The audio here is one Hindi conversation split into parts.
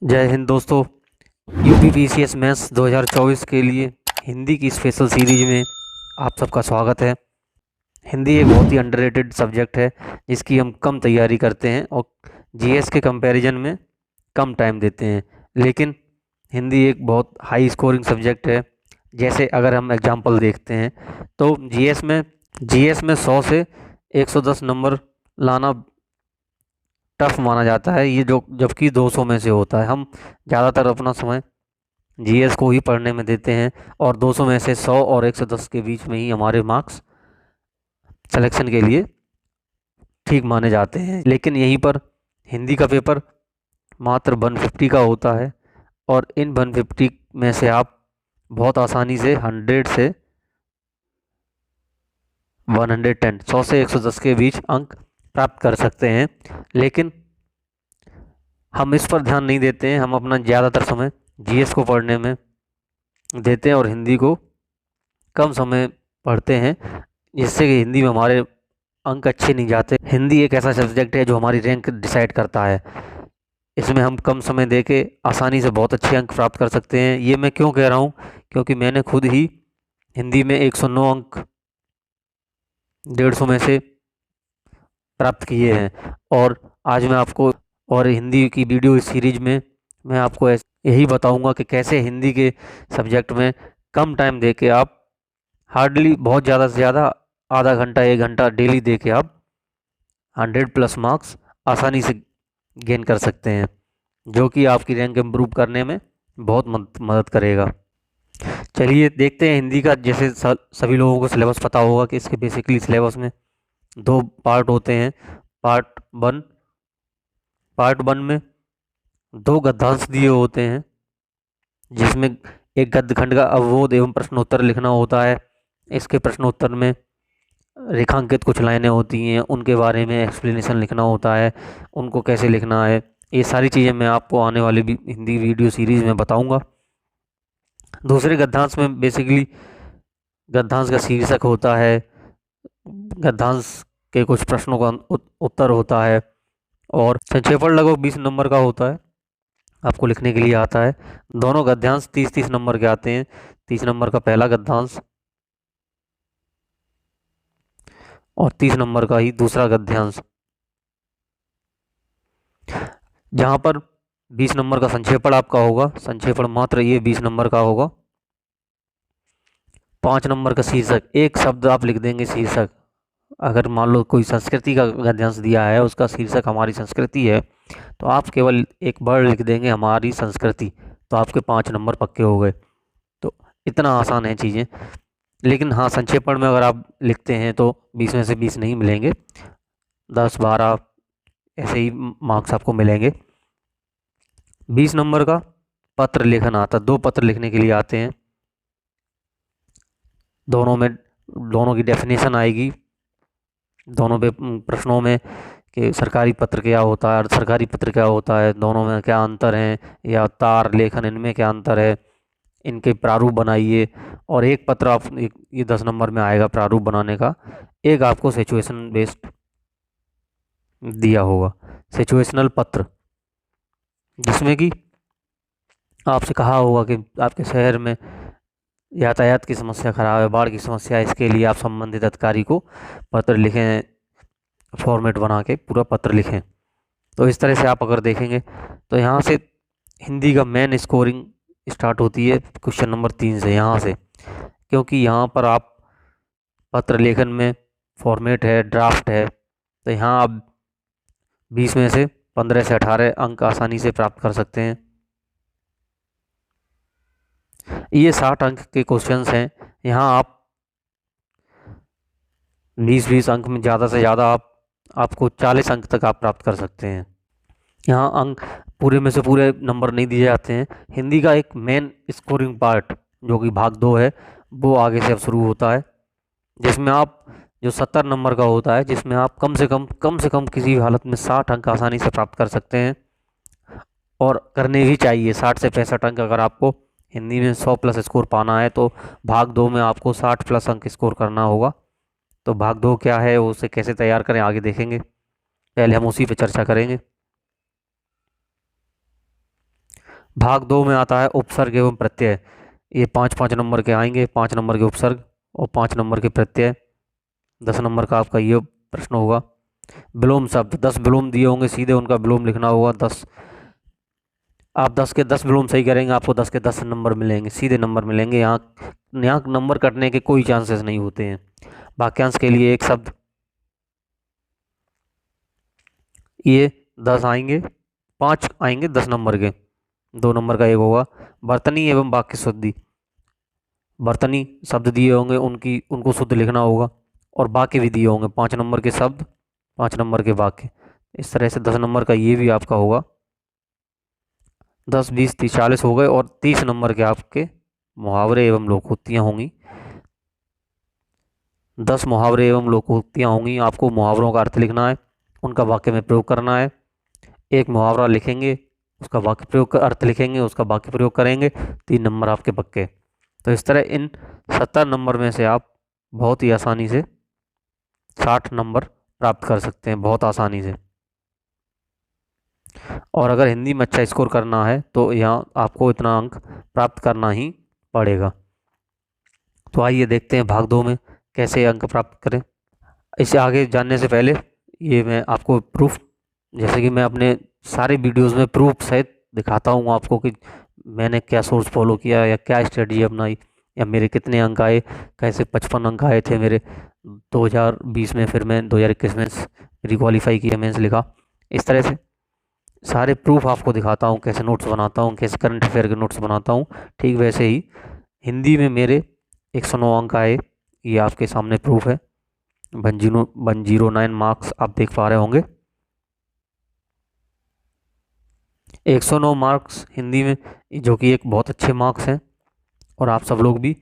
जय हिंद दोस्तों। यूपी पीसीएस मैथ्स 2024 के लिए हिंदी की स्पेशल सीरीज में आप सबका स्वागत है। हिंदी एक बहुत ही अंडररेटेड सब्जेक्ट है जिसकी हम कम तैयारी करते हैं और जीएस के कंपैरिजन में कम टाइम देते हैं, लेकिन हिंदी एक बहुत हाई स्कोरिंग सब्जेक्ट है। जैसे अगर हम एग्जांपल देखते हैं तो जीएस में 100 से 110 नंबर लाना टफ माना जाता है, ये जो जबकि 200 में से होता है। हम ज़्यादातर अपना समय जीएस को ही पढ़ने में देते हैं और 200 में से 100 और 110 के बीच में ही हमारे मार्क्स सिलेक्शन के लिए ठीक माने जाते हैं। लेकिन यहीं पर हिंदी का पेपर मात्र 150 का होता है और इन 150 में से आप बहुत आसानी से 100 से 110, 100 से 110 के बीच अंक प्राप्त कर सकते हैं। लेकिन हम इस पर ध्यान नहीं देते हैं, हम अपना ज़्यादातर समय जीएस को पढ़ने में देते हैं और हिंदी को कम समय पढ़ते हैं, जिससे कि हिंदी में हमारे अंक अच्छे नहीं जाते। हिंदी एक ऐसा सब्जेक्ट है जो हमारी रैंक डिसाइड करता है। इसमें हम कम समय दे के आसानी से बहुत अच्छे अंक प्राप्त कर सकते हैं। ये मैं क्यों कह रहा हूँ, क्योंकि मैंने खुद ही हिंदी में 109 अंक 150 में से प्राप्त किए हैं। और आज मैं आपको और हिंदी की वीडियो इस सीरीज में मैं आपको यही बताऊंगा कि कैसे हिंदी के सब्जेक्ट में कम टाइम दे के आप हार्डली बहुत ज़्यादा से ज़्यादा आधा घंटा 1 घंटा डेली दे के आप 100+ मार्क्स आसानी से गेन कर सकते हैं, जो कि आपकी रैंक इम्प्रूव करने में बहुत मदद करेगा। चलिए देखते हैं हिंदी का। जैसे सभी लोगों को सिलेबस पता होगा कि इसके बेसिकली सिलेबस में 2 पार्ट होते हैं। पार्ट वन में 2 गद्यांश दिए होते हैं, जिसमें एक गद्यखंड का अवरोध एवं प्रश्नोत्तर लिखना होता है। इसके प्रश्नोत्तर में रेखांकित कुछ लाइनें होती हैं, उनके बारे में एक्सप्लेनेशन लिखना होता है, उनको कैसे लिखना है। ये सारी चीज़ें मैं आपको आने वाली हिंदी वीडियो सीरीज़ में बताऊंगा। दूसरे गद्यांश में बेसिकली गद्यांश का शीर्षक होता है, गद्यांश के कुछ प्रश्नों का उत्तर होता है और संक्षेपण लगभग 20 नंबर का होता है, आपको लिखने के लिए आता है। दोनों गद्यांश 30-30 नंबर के आते हैं। 30 नंबर का पहला गद्यांश और 30 नंबर का ही दूसरा गद्यांश। जहाँ पर 20 नंबर का संक्षेपण आपका होगा, संक्षेपण मात्र ये 20 नंबर का होगा। 5 नंबर का शीर्षक, एक शब्द आप लिख देंगे शीर्षक। अगर मान लो कोई संस्कृति का गद्यांश दिया है, उसका शीर्षक हमारी संस्कृति है, तो आप केवल एक वर्ड लिख देंगे हमारी संस्कृति, तो आपके 5 नंबर पक्के हो गए। तो इतना आसान है चीज़ें। लेकिन हाँ, संक्षेपण में अगर आप लिखते हैं तो 20 में से 20 नहीं मिलेंगे, 10-12 ऐसे ही मार्क्स आपको मिलेंगे। 20 नंबर का पत्र लेखन आता है, 2 पत्र लिखने के लिए आते हैं। दोनों की डेफिनेशन आएगी, दोनों पे प्रश्नों में कि सरकारी पत्र क्या होता है, अर्ध सरकारी पत्र क्या होता है, दोनों में क्या अंतर है, या तार लेखन इनमें क्या अंतर है, इनके प्रारूप बनाइए। और एक पत्र ये 10 नंबर में आएगा प्रारूप बनाने का। एक आपको सिचुएशन बेस्ड दिया होगा, सिचुएशनल पत्र, जिसमें कि आपसे कहा होगा कि आपके शहर में यातायात की समस्या खराब है, बाढ़ की समस्या है, इसके लिए आप संबंधित अधिकारी को पत्र लिखें, फॉर्मेट बना के पूरा पत्र लिखें। तो इस तरह से आप अगर देखेंगे तो यहाँ से हिंदी का मेन स्कोरिंग स्टार्ट होती है क्वेश्चन नंबर 3 से, यहाँ से। क्योंकि यहाँ पर आप पत्र लेखन में फॉर्मेट है, ड्राफ्ट है, तो यहाँ आप 20 में से 15 से 18 अंक आसानी से प्राप्त कर सकते हैं। ये 60 अंक के क्वेश्चंस हैं। यहाँ आप 20-20 अंक में ज़्यादा से ज़्यादा आपको 40 अंक तक आप प्राप्त कर सकते हैं। यहाँ अंक पूरे में से पूरे नंबर नहीं दिए जाते हैं। हिंदी का एक मेन स्कोरिंग पार्ट जो कि भाग 2 है, वो आगे से अब शुरू होता है, जिसमें आप जो 70 नंबर का होता है, जिसमें आप कम से कम किसी भी हालत में 60 अंक आसानी से प्राप्त कर सकते हैं और करने ही चाहिए। 60 से 65 अंक अगर आपको हिंदी में 100+ स्कोर पाना है तो भाग 2 में आपको 60+ अंक स्कोर करना होगा। तो भाग 2 क्या है, उसे कैसे तैयार करें आगे देखेंगे, पहले हम उसी पे चर्चा करेंगे। भाग 2 में आता है उपसर्ग एवं प्रत्यय। ये 5-5 नंबर के आएंगे, 5 नंबर के उपसर्ग और 5 नंबर के प्रत्यय। 10 नंबर का आपका ये प्रश्न होगा। विलोम शब्द, 10 विलोम दिए होंगे, सीधे उनका विलोम लिखना होगा। 10, आप 10 के 10 विलोम सही करेंगे, आपको 10 के 10 नंबर मिलेंगे, सीधे नंबर मिलेंगे। यहाँ नंबर कटने के कोई चांसेस नहीं होते हैं। वाक्यांश के लिए एक शब्द, ये 10 आएंगे, 5 आएंगे 10 नंबर के, 2 नंबर का एक होगा। बर्तनी एवं वाक्य शुद्धि, बर्तनी शब्द दिए होंगे, उनको शुद्ध लिखना होगा। और वाक्य भी दिए होंगे, 5 नंबर के शब्द, 5 नंबर के वाक्य। इस तरह से 10 नंबर का ये भी आपका होगा। 10, 20, 30, 40 हो गए। और 30 नंबर के आपके मुहावरे एवं लोकोक्तियाँ होंगी। 10 मुहावरे एवं लोकोक्तियाँ होंगी। आपको मुहावरों का अर्थ लिखना है, उनका वाक्य में प्रयोग करना है। एक मुहावरा लिखेंगे, उसका वाक्य प्रयोग का अर्थ लिखेंगे, उसका वाक्य प्रयोग करेंगे, 3 नंबर आपके पक्के। तो इस तरह इन 70 नंबर में से आप बहुत ही आसानी से 60 नंबर प्राप्त कर सकते हैं, बहुत आसानी से। और अगर हिंदी में अच्छा स्कोर करना है तो यहाँ आपको इतना अंक प्राप्त करना ही पड़ेगा। तो आइए देखते हैं भाग 2 में कैसे अंक प्राप्त करें। इससे आगे जानने से पहले ये मैं आपको प्रूफ, जैसे कि मैं अपने सारे वीडियोस में प्रूफ सहित दिखाता हूँ आपको कि मैंने क्या सोर्स फॉलो किया या क्या स्ट्रेटजी अपनाई या मेरे कितने अंक आए, कैसे 55 अंक आए थे मेरे 2020 में, फिर मैं 2021 में रिक्वालीफाई किया, मेंस लिखा। इस तरह से सारे प्रूफ आपको दिखाता हूँ, कैसे नोट्स बनाता हूँ, कैसे करंट अफेयर के नोट्स बनाता हूँ। ठीक वैसे ही हिंदी में मेरे 109 अंक आए, ये आपके सामने प्रूफ है। 109 मार्क्स आप देख पा रहे होंगे। 109 मार्क्स हिंदी में, जो कि एक बहुत अच्छे मार्क्स हैं। और आप सब लोग भी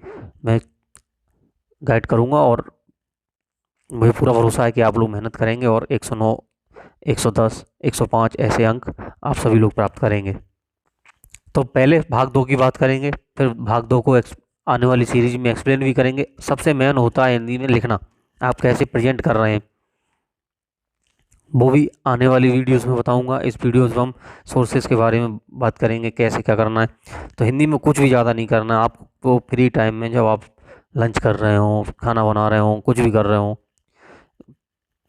मैं गाइड करूँगा और मुझे पूरा भरोसा है कि आप लोग मेहनत करेंगे और 109, 110, 105 ऐसे अंक आप सभी लोग प्राप्त करेंगे। तो पहले भाग 2 की बात करेंगे, फिर भाग 2 को आने वाली सीरीज में एक्सप्लेन भी करेंगे। सबसे मेन होता है हिंदी में लिखना, आप कैसे प्रेजेंट कर रहे हैं, वो भी आने वाली वीडियोस में बताऊंगा। इस वीडियोस में हम सोर्सेज के बारे में बात करेंगे, कैसे क्या करना है। तो हिंदी में कुछ भी ज़्यादा नहीं करना है आपको। फ्री टाइम में जब आप लंच कर रहे हो, खाना बना रहे हो, कुछ भी कर रहे हो,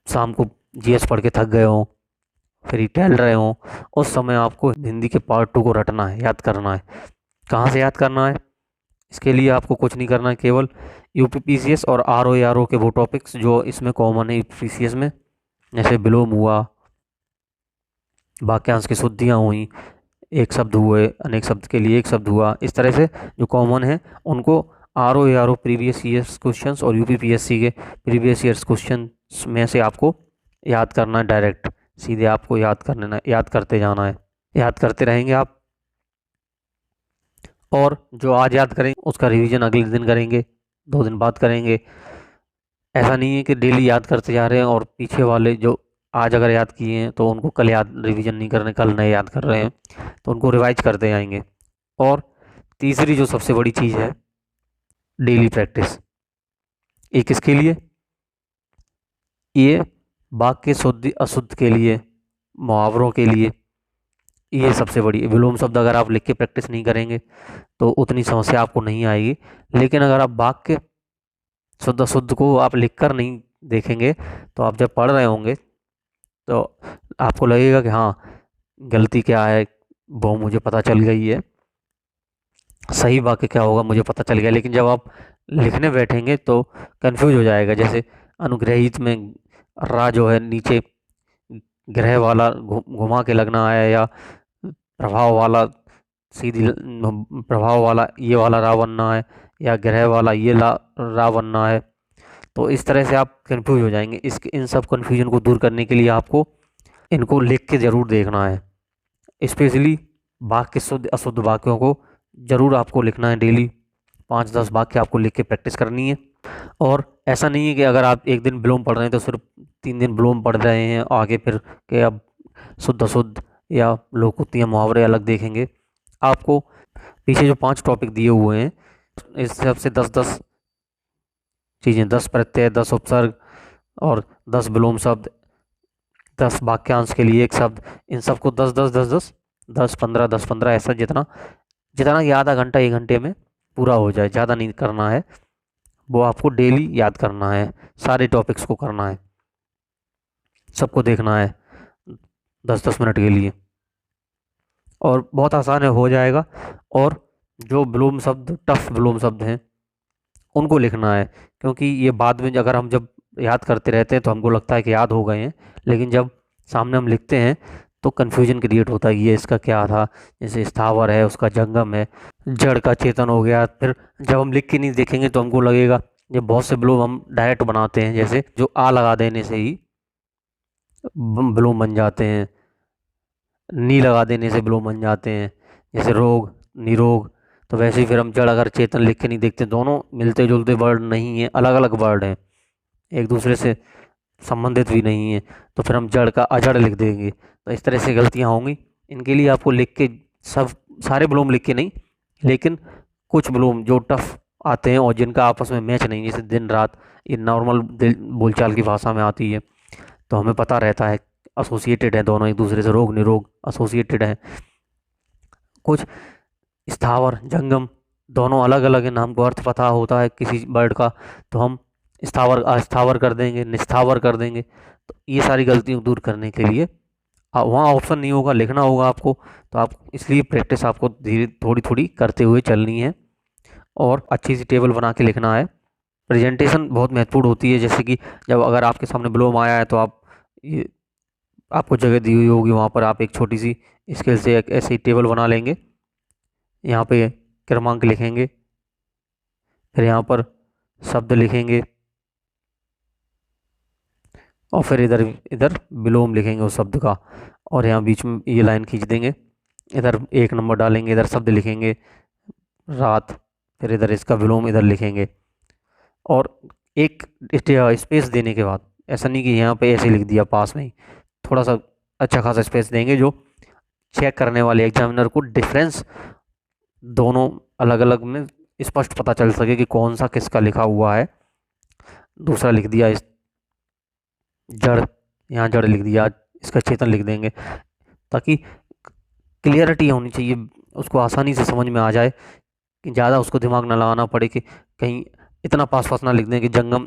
शाम को जीएस पढ़ के थक गए हो, फिर टहल रहे हो, उस समय आपको हिंदी के पार्ट 2 को रटना है, याद करना है। कहाँ से याद करना है? इसके लिए आपको कुछ नहीं करना है, केवल यूपीपीसीएस और आरओ के वो टॉपिक्स जो इसमें कॉमन है यूपीपीसीएस में, जैसे विलोम हुआ, वाक्यांश की शुद्धियाँ हुई, एक शब्द हुए, अनेक शब्द के लिए एक शब्द हुआ, इस तरह से जो कॉमन है उनको आरओ प्रीवियस ईयर्स क्वेश्चंस और यूपीपीएससी के प्रीवियस ईयर्स क्वेश्चन में से आपको याद करना है। डायरेक्ट सीधे आपको याद करते जाना है, याद करते रहेंगे आप। और जो आज याद करेंगे उसका रिवीजन अगले दिन करेंगे, 2 दिन बाद करेंगे। ऐसा नहीं है कि डेली याद करते जा रहे हैं और पीछे वाले जो आज अगर याद किए हैं तो उनको कल याद रिवीजन नहीं कर रहे, कल नए याद कर रहे हैं, तो उनको रिवाइज करते जाएंगे। और तीसरी जो सबसे बड़ी चीज़ है, डेली प्रैक्टिस। ये किसके लिए? ये वाक्य शुद्ध अशुद्ध के लिए, मुहावरों के लिए, ये सबसे बड़ी। विलोम शब्द अगर आप लिख के प्रैक्टिस नहीं करेंगे तो उतनी समस्या आपको नहीं आएगी। लेकिन अगर आप वाक्य शुद्ध अशुद्ध को आप लिख कर नहीं देखेंगे तो आप जब पढ़ रहे होंगे तो आपको लगेगा कि हाँ, गलती क्या है वो मुझे पता चल गई है, सही वाक्य क्या होगा मुझे पता चल गया। लेकिन जब आप लिखने बैठेंगे तो कंफ्यूज हो जाएगा। जैसे अनुग्रहित में रा जो है नीचे ग्रह वाला घुमा के लगना है, या प्रभाव वाला सीधी प्रभाव वाला ये वाला रा बनना है, या ग्रह वाला ये रा बनना है। तो इस तरह से आप कंफ्यूज हो जाएंगे। इन सब कन्फ्यूजन को दूर करने के लिए आपको इनको लिख के ज़रूर देखना है। स्पेशली वाक्य शुद्ध अशुद्ध वाक्यों को ज़रूर आपको लिखना है। डेली 5-10 वाक्य आपको लिख के प्रैक्टिस करनी है। और ऐसा नहीं है कि अगर आप एक दिन विलोम पढ़ रहे हैं तो सिर्फ 3 दिन विलोम पढ़ रहे हैं, आगे फिर के अब शुद्ध अशुद्ध या लोकोक्तियाँ मुहावरे अलग देखेंगे। आपको पीछे जो 5 टॉपिक दिए हुए हैं, इस हिसाब से 10-10 चीज़ें, 10 प्रत्यय, 10 उपसर्ग और 10 विलोम शब्द, 10 वाक्यांश के लिए एक शब्द, इन सबको 10-10-10-10 10-15 ऐसा, जितना जितना कि आधा घंटा 1 घंटे में पूरा हो जाए, ज़्यादा नहीं करना है। वो आपको डेली याद करना है, सारे टॉपिक्स को करना है, सबको देखना है 10-10 मिनट के लिए, और बहुत आसान है, हो जाएगा। और जो विलोम शब्द, टफ विलोम शब्द हैं, उनको लिखना है, क्योंकि ये बाद में अगर हम जब याद करते रहते हैं तो हमको लगता है कि याद हो गए हैं, लेकिन जब सामने हम लिखते हैं तो कन्फ्यूजन क्रिएट होता है कि ये इसका क्या था। जैसे स्थावर है, उसका जंगम है, जड़ का चेतन हो गया। फिर जब हम लिख के नहीं देखेंगे तो हमको लगेगा, ये बहुत से विलोम हम डायरेक्ट बनाते हैं, जैसे जो आ लगा देने से ही विलोम बन जाते हैं, नी लगा देने से विलोम बन जाते हैं, जैसे रोग, निरोग। तो वैसे ही फिर हम जड़ अगर चेतन लिख के नहीं देखते, दोनों मिलते जुलते वर्ड नहीं हैं, अलग अलग वर्ड हैं, एक दूसरे से संबंधित भी नहीं है, तो फिर हम जड़ का अजड़ लिख देंगे। तो इस तरह से गलतियाँ होंगी। इनके लिए आपको लिख के, सब सारे विलोम लिख के नहीं, लेकिन कुछ विलोम जो टफ आते हैं और जिनका आपस में मैच नहीं, जैसे दिन रात, ये नॉर्मल बोलचाल की भाषा में आती है, तो हमें पता रहता है एसोसिएटेड है दोनों एक दूसरे से, रोग निरोग एसोसिएटेड है। कुछ स्थावर जंगम दोनों अलग अलग हैं, हमको अर्थ पता होता है किसी वर्ड का, तो हम स्थावर अस्थावर कर देंगे, निस्थावर कर देंगे। तो ये सारी गलतियों को दूर करने के लिए वहाँ ऑप्शन नहीं होगा, लिखना होगा आपको। तो आप इसलिए प्रैक्टिस आपको धीरे थोड़ी थोड़ी करते हुए चलनी है, और अच्छी सी टेबल बना के लिखना है। प्रेजेंटेशन बहुत महत्वपूर्ण होती है, जैसे कि जब अगर आपके सामने विलोम आया है तो आप ये, आपको जगह दी हुई होगी, वहाँ पर आप एक छोटी सी स्केल से एक ऐसी टेबल बना लेंगे। यहाँ पे क्रमांक लिखेंगे, फिर यहाँ पर शब्द लिखेंगे, और फिर इधर इधर विलोम लिखेंगे उस शब्द का, और यहाँ बीच में ये लाइन खींच देंगे, इधर 1 नंबर डालेंगे, इधर शब्द लिखेंगे रात, फिर इधर इसका विलोम इधर लिखेंगे। और एक स्पेस देने के बाद, ऐसा नहीं कि यहाँ पे ऐसे लिख दिया पास में ही, थोड़ा सा अच्छा खासा स्पेस देंगे, जो चेक करने वाले एग्जामिनर को डिफरेंस दोनों अलग अलग में स्पष्ट पता चल सके कि कौन सा किसका लिखा हुआ है। दूसरा लिख दिया इस जड़, यहाँ जड़ लिख दिया, इसका चेतन लिख देंगे, ताकि क्लियरिटी होनी चाहिए, उसको आसानी से समझ में आ जाए, कि ज़्यादा उसको दिमाग ना लगाना पड़े कि कहीं इतना पास पास ना लिख दें कि जंगम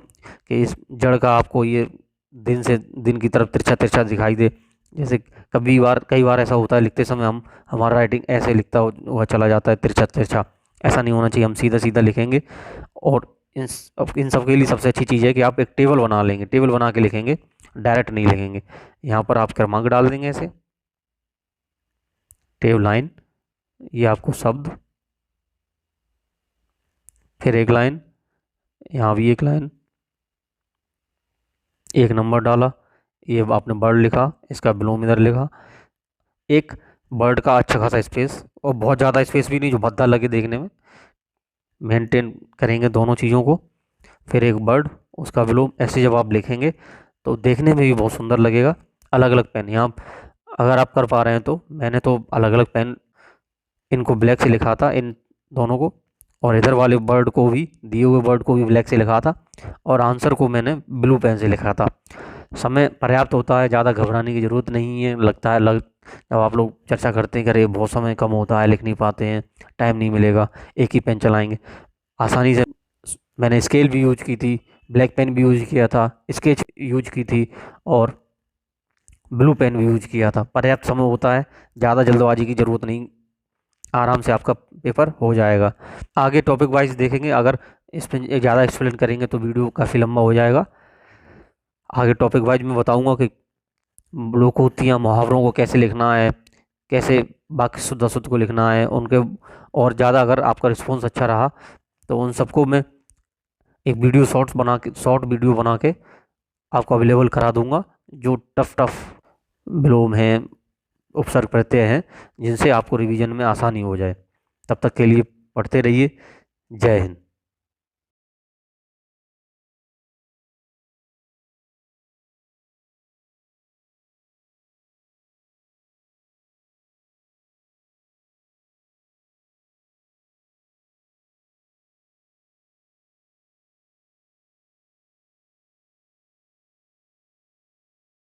कि इस जड़ का आपको ये दिन से दिन की तरफ तिरछा तिरछा दिखाई दे। जैसे कई बार ऐसा होता है, लिखते समय हमारा राइटिंग ऐसे लिखता हुआ चला जाता है, तिरछा तिरछा। ऐसा नहीं होना चाहिए, हम सीधा सीधा लिखेंगे। और इन सब के लिए सबसे अच्छी चीज़ है कि आप एक टेबल बना लेंगे, टेबल बना के लिखेंगे, डायरेक्ट नहीं लिखेंगे। यहाँ पर आप क्रमांक डाल देंगे ऐसे, टेबल लाइन, ये आपको शब्द, फिर एक लाइन, यहाँ भी एक लाइन, 1 नंबर डाला, ये आपने बर्ड लिखा, इसका विलोम इधर लिखा, एक बर्ड का अच्छा खासा स्पेस, और बहुत ज़्यादा स्पेस भी नहीं जो भद्दा लगे देखने में, मेंटेन करेंगे दोनों चीज़ों को। फिर एक बर्ड, उसका विलोम, ऐसे जब आप लिखेंगे तो देखने में भी बहुत सुंदर लगेगा। अलग अलग पेन, यहाँ अगर आप कर पा रहे हैं तो, मैंने तो अलग अलग पेन इनको ब्लैक से लिखा था, इन दोनों को, और इधर वाले बर्ड को भी, दिए हुए बर्ड को भी ब्लैक से लिखा था, और आंसर को मैंने ब्लू पेन से लिखा था। समय पर्याप्त होता है, ज़्यादा घबराने की ज़रूरत नहीं है। लगता है जब आप लोग चर्चा करते हैं कि अरे बहुत समय कम होता है, लिख नहीं पाते हैं, टाइम नहीं मिलेगा, एक ही पेन चलाएंगे, आसानी से। मैंने स्केल भी यूज की थी, ब्लैक पेन भी यूज किया था, स्केच यूज की थी, और ब्लू पेन भी यूज किया था। पर्याप्त समय होता है, ज़्यादा जल्दबाजी की ज़रूरत नहीं, आराम से आपका पेपर हो जाएगा। आगे टॉपिक वाइज देखेंगे, अगर इस पर ज़्यादा एक्सप्लेन करेंगे तो वीडियो काफ़ी लंबा हो जाएगा। आगे टॉपिक वाइज मैं बताऊंगा कि लोकोक्तियाँ, मुहावरों को कैसे लिखना है, कैसे वाक्य शुद्ध अशुद्ध को लिखना है उनके, और ज़्यादा अगर आपका रिस्पॉन्स अच्छा रहा तो उन सबको मैं एक वीडियो शॉर्ट वीडियो बना के आपको अवेलेबल करा दूंगा, जो टफ विलोम हैं, उपसर्ग प्रत्यय हैं, जिनसे आपको रिवीजन में आसानी हो जाए। तब तक के लिए पढ़ते रहिए। जय हिंद।